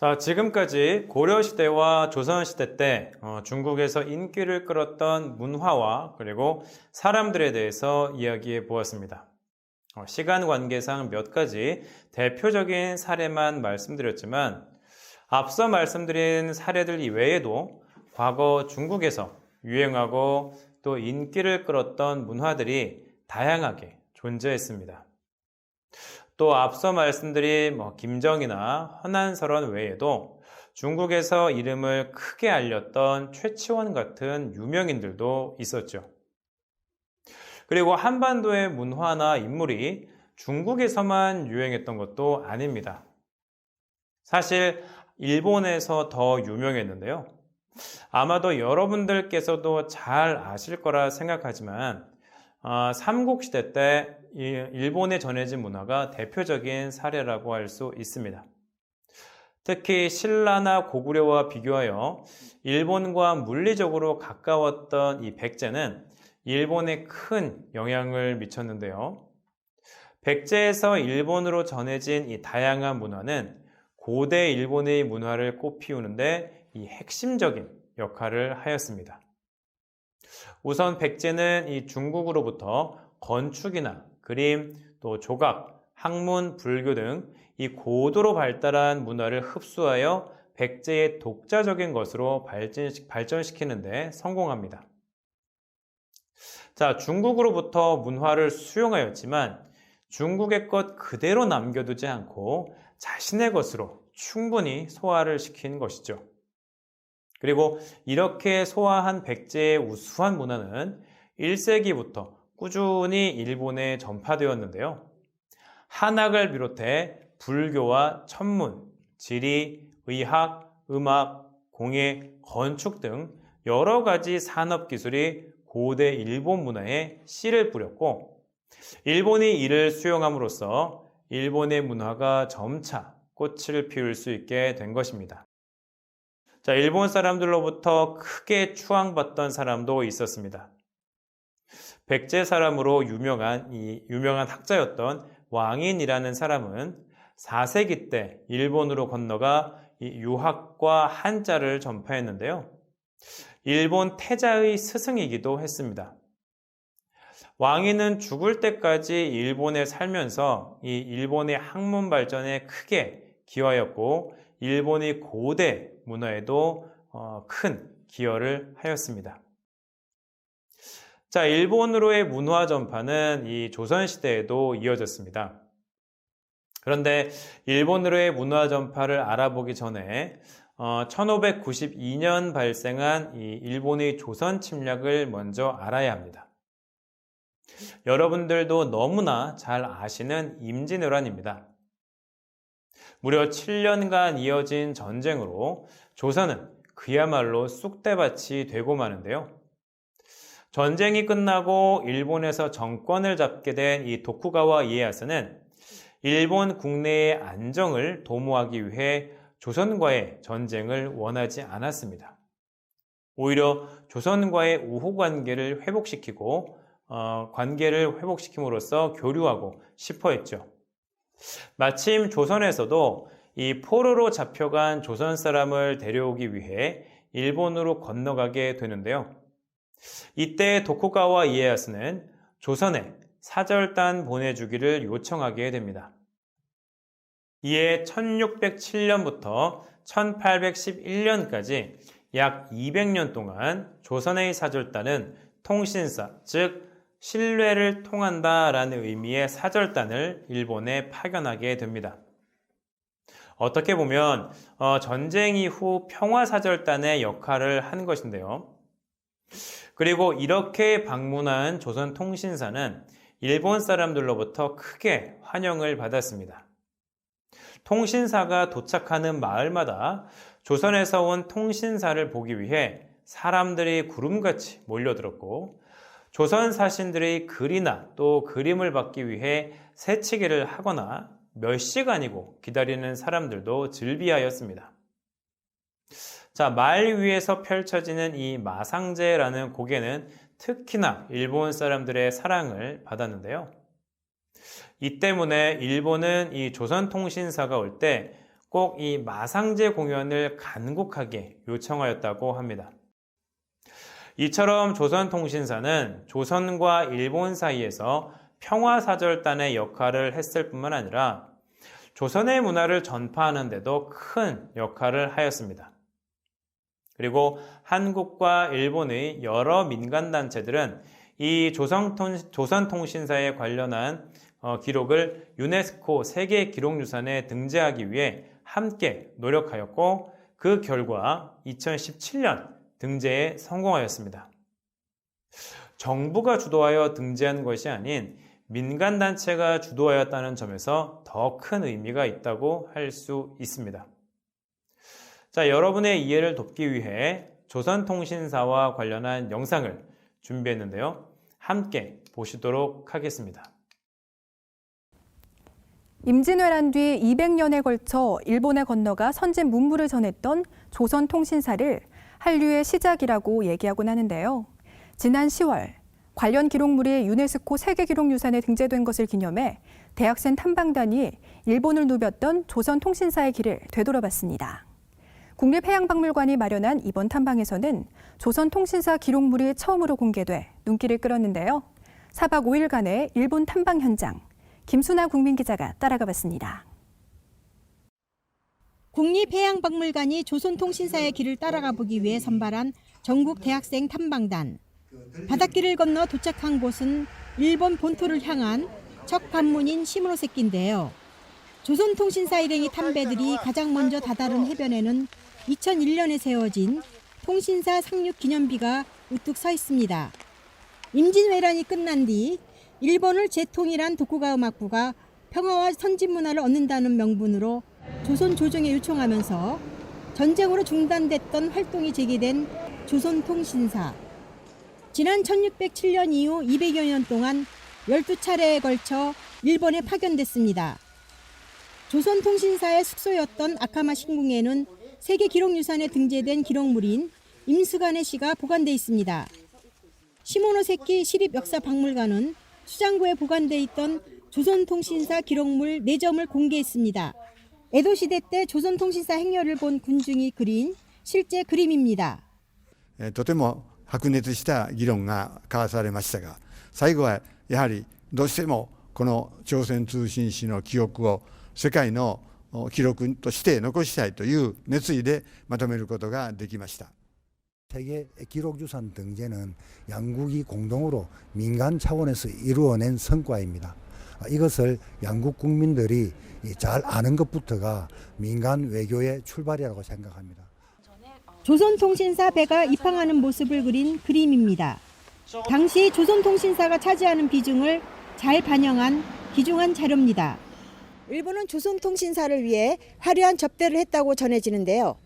자, 지금까지 고려시대와 조선시대 때 중국에서 인기를 끌었던 문화와 그리고 사람들에 대해서 이야기해 보았습니다. 시간 관계상 몇 가지 대표적인 사례만 말씀드렸지만 앞서 말씀드린 사례들 이외에도 과거 중국에서 유행하고 또 인기를 끌었던 문화들이 다양하게 존재했습니다. 또 앞서 말씀드린 김정이나 허난설원 외에도 중국에서 이름을 크게 알렸던 최치원 같은 유명인들도 있었죠. 그리고 한반도의 문화나 인물이 중국에서만 유행했던 것도 아닙니다. 사실 일본에서 더 유명했는데요. 아마도 여러분들께서도 잘 아실 거라 생각하지만 삼국시대 때 일본에 전해진 문화가 대표적인 사례라고 할 수 있습니다. 특히 신라나 고구려와 비교하여 일본과 물리적으로 가까웠던 이 백제는 일본에 큰 영향을 미쳤는데요. 백제에서 일본으로 전해진 이 다양한 문화는 고대 일본의 문화를 꽃피우는데 이 핵심적인 역할을 하였습니다. 우선 백제는 이 중국으로부터 건축이나 그림, 또 조각, 학문, 불교 등 이 고도로 발달한 문화를 흡수하여 백제의 독자적인 것으로 발전시키는 데 성공합니다. 자, 중국으로부터 문화를 수용하였지만 중국의 것 그대로 남겨두지 않고 자신의 것으로 충분히 소화를 시킨 것이죠. 그리고 이렇게 소화한 백제의 우수한 문화는 1세기부터 꾸준히 일본에 전파되었는데요. 한학을 비롯해 불교와 천문, 지리, 의학, 음악, 공예, 건축 등 여러 가지 산업 기술이 고대 일본 문화에 씨를 뿌렸고, 일본이 이를 수용함으로써 일본의 문화가 점차 꽃을 피울 수 있게 된 것입니다. 자, 일본 사람들로부터 크게 추앙받던 사람도 있었습니다. 백제 사람으로 유명한 학자였던 왕인이라는 사람은 4세기 때 일본으로 건너가 이 유학과 한자를 전파했는데요. 일본 태자의 스승이기도 했습니다. 왕인은 죽을 때까지 일본에 살면서 이 일본의 학문 발전에 크게 기여하였고 일본의 고대 문화에도 큰 기여를 하였습니다. 자, 일본으로의 문화 전파는 이 조선시대에도 이어졌습니다. 그런데 일본으로의 문화 전파를 알아보기 전에 1592년 발생한 이 일본의 조선 침략을 먼저 알아야 합니다. 여러분들도 너무나 잘 아시는 임진왜란입니다. 무려 7년간 이어진 전쟁으로 조선은 그야말로 쑥대밭이 되고 마는데요. 전쟁이 끝나고 일본에서 정권을 잡게 된 이 도쿠가와 이에야스는 일본 국내의 안정을 도모하기 위해 조선과의 전쟁을 원하지 않았습니다. 오히려 조선과의 우호 관계를 회복시킴으로써 교류하고 싶어 했죠. 마침 조선에서도 이 포로로 잡혀간 조선 사람을 데려오기 위해 일본으로 건너가게 되는데요. 이때 도쿠가와 이에야스는 조선에 사절단 보내주기를 요청하게 됩니다. 이에 1607년부터 1811년까지 약 200년 동안 조선의 사절단은 통신사, 즉 신뢰를 통한다라는 의미의 사절단을 일본에 파견하게 됩니다. 어떻게 보면 전쟁 이후 평화사절단의 역할을 한 것인데요. 그리고 이렇게 방문한 조선 통신사는 일본 사람들로부터 크게 환영을 받았습니다. 통신사가 도착하는 마을마다 조선에서 온 통신사를 보기 위해 사람들이 구름같이 몰려들었고, 조선 사신들의 글이나 또 그림을 받기 위해 새치기를 하거나 몇 시간이고 기다리는 사람들도 즐비하였습니다. 자, 말 위에서 펼쳐지는 이 마상제라는 고개는 특히나 일본 사람들의 사랑을 받았는데요. 이 때문에 일본은 이 조선 통신사가 올 때 꼭 이 마상제 공연을 간곡하게 요청하였다고 합니다. 이처럼 조선통신사는 조선과 일본 사이에서 평화사절단의 역할을 했을 뿐만 아니라 조선의 문화를 전파하는 데도 큰 역할을 하였습니다. 그리고 한국과 일본의 여러 민간단체들은 이 조선통신사에 관련한 기록을 유네스코 세계기록유산에 등재하기 위해 함께 노력하였고 그 결과 2017년 등재에 성공하였습니다. 정부가 주도하여 등재한 것이 아닌 민간단체가 주도하였다는 점에서 더 큰 의미가 있다고 할 수 있습니다. 자, 여러분의 이해를 돕기 위해 조선통신사와 관련한 영상을 준비했는데요. 함께 보시도록 하겠습니다. 임진왜란 뒤 200년에 걸쳐 일본에 건너가 선진 문물을 전했던 조선통신사를 한류의 시작이라고 얘기하곤 하는데요. 지난 10월 관련 기록물이 유네스코 세계기록유산에 등재된 것을 기념해 대학생 탐방단이 일본을 누볐던 조선통신사의 길을 되돌아봤습니다. 국립해양박물관이 마련한 이번 탐방에서는 조선통신사 기록물이 처음으로 공개돼 눈길을 끌었는데요. 4박 5일간의 일본 탐방 현장, 김순아 국민기자가 따라가 봤습니다. 국립해양박물관이 조선통신사의 길을 따라가 보기 위해 선발한 전국 대학생 탐방단. 바닷길을 건너 도착한 곳은 일본 본토를 향한 첫 관문인 시모노세키인데요. 조선통신사 일행이 탄 배들이 가장 먼저 다다른 해변에는 2001년에 세워진 통신사 상륙 기념비가 우뚝 서 있습니다. 임진왜란이 끝난 뒤 일본을 재통일한 도쿠가와 막부가 평화와 선진문화를 얻는다는 명분으로 조선 조정에 요청하면서 전쟁으로 중단됐던 활동이 재개된 조선통신사. 지난 1607년 이후 200여 년 동안 12차례에 걸쳐 일본에 파견됐습니다. 조선통신사의 숙소였던 아카마 신궁에는 세계기록유산에 등재된 기록물인 임수간의 시가 보관돼 있습니다. 시모노세키 시립역사박물관은 수장고에 보관돼 있던 조선통신사 기록물 4점을 공개했습니다. 에도시대 때 조선통신사 행렬을 본 군중이 그린 실제 그림입니다. とても白熱した議論が交わされましたが、最後はやはりどうしてもこの朝鮮通信史の記憶を世界の記録として残したいという熱意でまとめることができました。 세계 기록유산 등재는 양국이 공동으로 민간 차원에서 이루어낸 성과입니다. 이것을 양국 국민들이 잘 아는 것부터가 민간 외교의 출발이라고 생각합니다. 조선통신사 배가 입항하는 모습을 그린 그림입니다. 당시 조선통신사가 차지하는 비중을 잘 반영한 귀중한 자료입니다. 일본은 조선통신사를 위해 화려한 접대를 했다고 전해지는데요.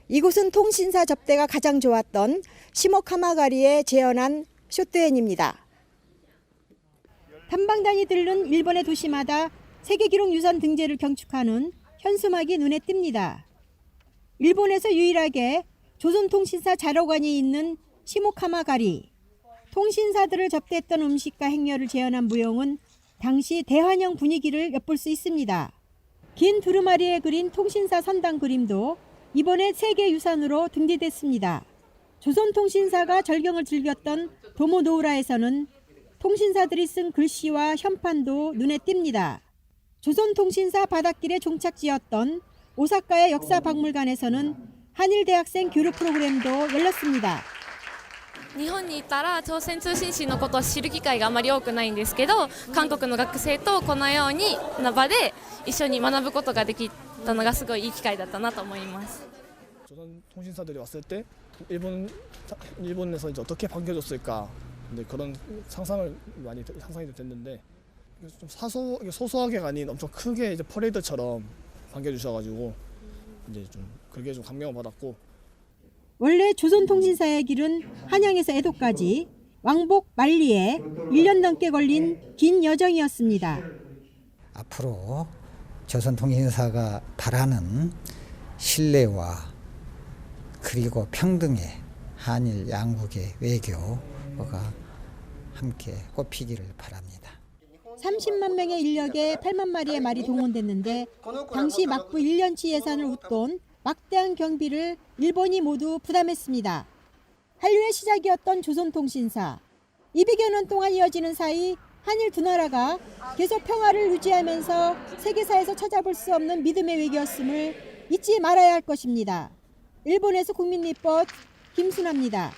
이곳은 통신사 접대가 가장 좋았던 시모카마가리에 재현한 쇼트엔입니다. 탐방단이 들른 일본의 도시마다 세계기록유산 등재를 경축하는 현수막이 눈에 띕니다. 일본에서 유일하게 조선통신사 자료관이 있는 시모카마가리. 통신사들을 접대했던 음식과 행렬을 재현한 무용은 당시 대환영 분위기를 엿볼 수 있습니다. 긴 두루마리에 그린 통신사 선당 그림도 이번에 세계유산으로 등재됐습니다. 조선통신사가 절경을 즐겼던 도모노우라에서는 통신사들이 쓴 글씨와 현판도 눈에 띕니다. 조선통신사 바닷길의 종착지였던 오사카의 역사박물관에서는 한일 대학생 교류 프로그램도 열렸습니다. 日本にいたら朝鮮通信史のことを知る機会があまり多くないんですけど、韓国の学生とこのように場で一緒に学ぶことができたのがすごいいい機会だったなと思います. 조선통신사들이 왔을 때 일본에서 이제 어떻게 반겨줬을까, 근데 그런 상상을 많이 상상이 됐는데 좀 소소하게가 아닌 엄청 크게 이제 퍼레이드처럼 반겨주셔가지고 이제 좀 그게 좀 감명을 받았고. 원래 조선통신사의 길은 한양에서 에도까지 왕복 만리에 1년 넘게 걸린 긴 여정이었습니다. 앞으로 조선통신사가 바라는 신뢰와 그리고 평등의 한일 양국의 외교가 함께 꽃피기를 바랍니다. 30만 명의 인력에 8만 마리의 말이 동원됐는데 당시 막부 1년치 예산을 웃돈 막대한 경비를 일본이 모두 부담했습니다. 한류의 시작이었던 조선통신사. 200여 년 동안 이어지는 사이 한일 두 나라가 계속 평화를 유지하면서 세계사에서 찾아볼 수 없는 믿음의 외교였음을 잊지 말아야 할 것입니다. 일본에서 국민리포트 김순아입니다.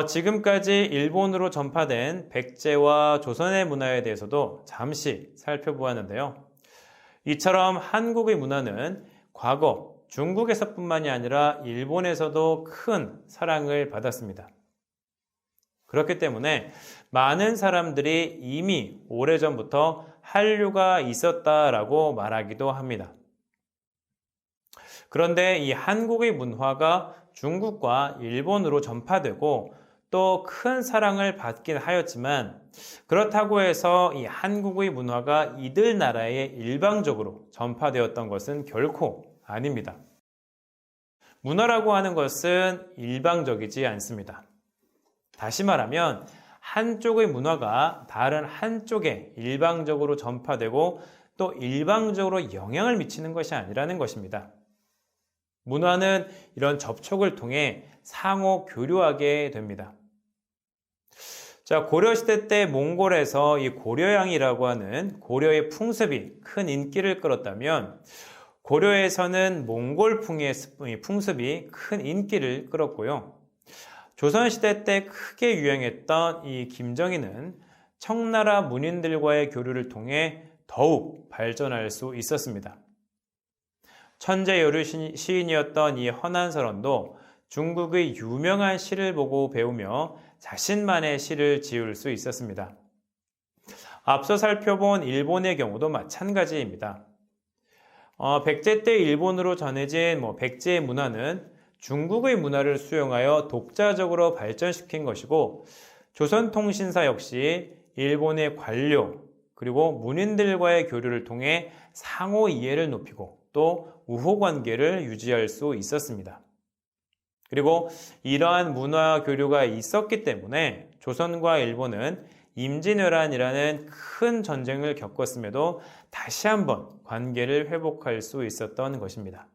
지금까지 일본으로 전파된 백제와 조선의 문화에 대해서도 잠시 살펴보았는데요. 이처럼 한국의 문화는 과거 중국에서뿐만이 아니라 일본에서도 큰 사랑을 받았습니다. 그렇기 때문에 많은 사람들이 이미 오래전부터 한류가 있었다라고 말하기도 합니다. 그런데 이 한국의 문화가 중국과 일본으로 전파되고 또 큰 사랑을 받긴 하였지만 그렇다고 해서 이 한국의 문화가 이들 나라에 일방적으로 전파되었던 것은 결코 아닙니다. 문화라고 하는 것은 일방적이지 않습니다. 다시 말하면 한쪽의 문화가 다른 한쪽에 일방적으로 전파되고 또 일방적으로 영향을 미치는 것이 아니라는 것입니다. 문화는 이런 접촉을 통해 상호 교류하게 됩니다. 자, 고려시대 때 몽골에서 이 고려양이라고 하는 고려의 풍습이 큰 인기를 끌었다면 고려에서는 몽골풍의 풍습이 큰 인기를 끌었고요. 조선시대 때 크게 유행했던 이 김정희는 청나라 문인들과의 교류를 통해 더욱 발전할 수 있었습니다. 천재 여류 시인이었던 이 허난설원도 중국의 유명한 시를 보고 배우며 자신만의 시를 지을 수 있었습니다. 앞서 살펴본 일본의 경우도 마찬가지입니다. 백제 때 일본으로 전해진 백제의 문화는 중국의 문화를 수용하여 독자적으로 발전시킨 것이고 조선통신사 역시 일본의 관료 그리고 문인들과의 교류를 통해 상호 이해를 높이고 또 우호관계를 유지할 수 있었습니다. 그리고 이러한 문화 교류가 있었기 때문에 조선과 일본은 임진왜란이라는 큰 전쟁을 겪었음에도 다시 한번 관계를 회복할 수 있었던 것입니다.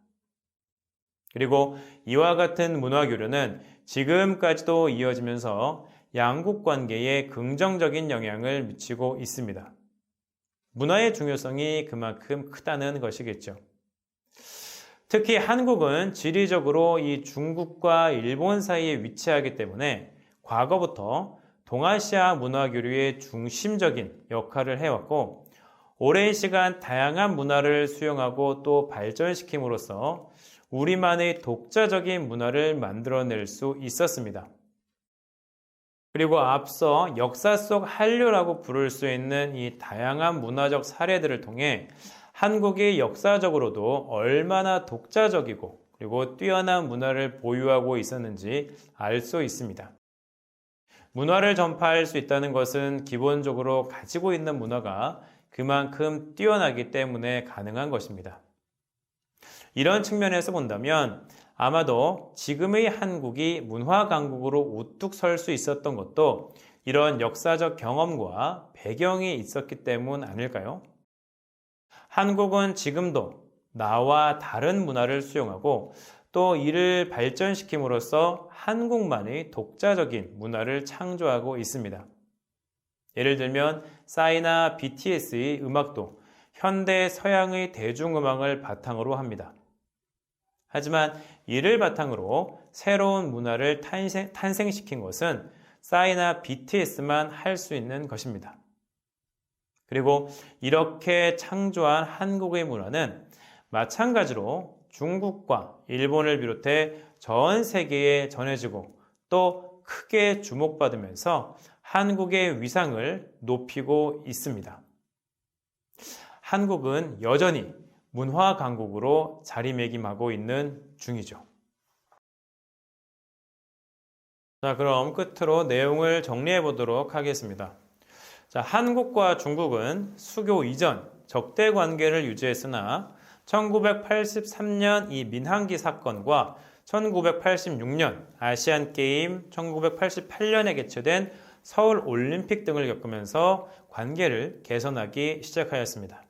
그리고 이와 같은 문화 교류는 지금까지도 이어지면서 양국 관계에 긍정적인 영향을 미치고 있습니다. 문화의 중요성이 그만큼 크다는 것이겠죠. 특히 한국은 지리적으로 이 중국과 일본 사이에 위치하기 때문에 과거부터 동아시아 문화교류의 중심적인 역할을 해왔고 오랜 시간 다양한 문화를 수용하고 또 발전시킴으로써 우리만의 독자적인 문화를 만들어낼 수 있었습니다. 그리고 앞서 역사 속 한류라고 부를 수 있는 이 다양한 문화적 사례들을 통해 한국이 역사적으로도 얼마나 독자적이고 그리고 뛰어난 문화를 보유하고 있었는지 알 수 있습니다. 문화를 전파할 수 있다는 것은 기본적으로 가지고 있는 문화가 그만큼 뛰어나기 때문에 가능한 것입니다. 이런 측면에서 본다면 아마도 지금의 한국이 문화 강국으로 우뚝 설 수 있었던 것도 이런 역사적 경험과 배경이 있었기 때문 아닐까요? 한국은 지금도 나와 다른 문화를 수용하고 또 이를 발전시킴으로써 한국만의 독자적인 문화를 창조하고 있습니다. 예를 들면 싸이나 BTS의 음악도 현대 서양의 대중음악을 바탕으로 합니다. 하지만 이를 바탕으로 새로운 문화를 탄생시킨 것은 싸이나 BTS만 할 수 있는 것입니다. 그리고 이렇게 창조한 한국의 문화는 마찬가지로 중국과 일본을 비롯해 전 세계에 전해지고 또 크게 주목받으면서 한국의 위상을 높이고 있습니다. 한국은 여전히 문화 강국으로 자리매김하고 있는 중이죠. 자, 그럼 끝으로 내용을 정리해 보도록 하겠습니다. 자, 한국과 중국은 수교 이전 적대 관계를 유지했으나 1983년 이 민항기 사건과 1986년 아시안게임, 1988년에 개최된 서울 올림픽 등을 겪으면서 관계를 개선하기 시작하였습니다.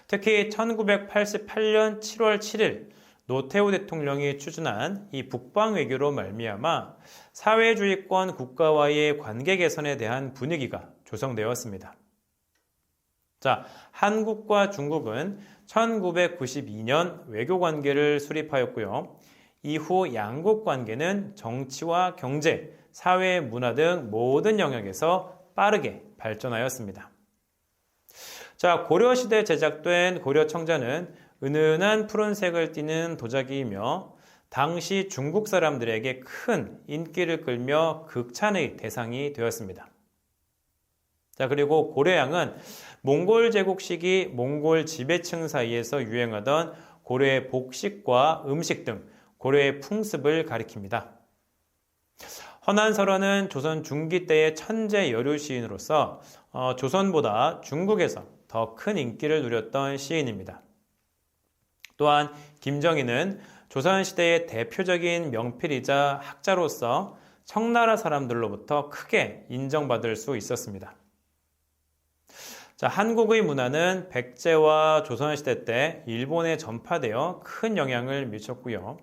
특히 1988년 7월 7일 노태우 대통령이 추진한 이 북방 외교로 말미암아 사회주의권 국가와의 관계 개선에 대한 분위기가 조성되었습니다. 자, 한국과 중국은 1992년 외교 관계를 수립하였고요. 이후 양국 관계는 정치와 경제, 사회, 문화 등 모든 영역에서 빠르게 발전하였습니다. 자, 고려시대 제작된 고려청자는 은은한 푸른색을 띠는 도자기이며 당시 중국 사람들에게 큰 인기를 끌며 극찬의 대상이 되었습니다. 자, 그리고 고려양은 몽골 제국 시기 몽골 지배층 사이에서 유행하던 고려의 복식과 음식 등 고려의 풍습을 가리킵니다. 허난설원은 조선 중기 때의 천재 여류 시인으로서 조선보다 중국에서 더 큰 인기를 누렸던 시인입니다. 또한 김정희는 조선시대의 대표적인 명필이자 학자로서 청나라 사람들로부터 크게 인정받을 수 있었습니다. 자, 한국의 문화는 백제와 조선시대 때 일본에 전파되어 큰 영향을 미쳤고요.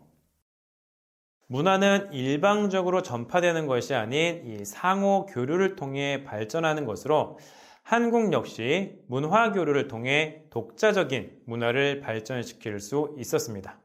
문화는 일방적으로 전파되는 것이 아닌 이 상호 교류를 통해 발전하는 것으로 한국 역시 문화 교류를 통해 독자적인 문화를 발전시킬 수 있었습니다.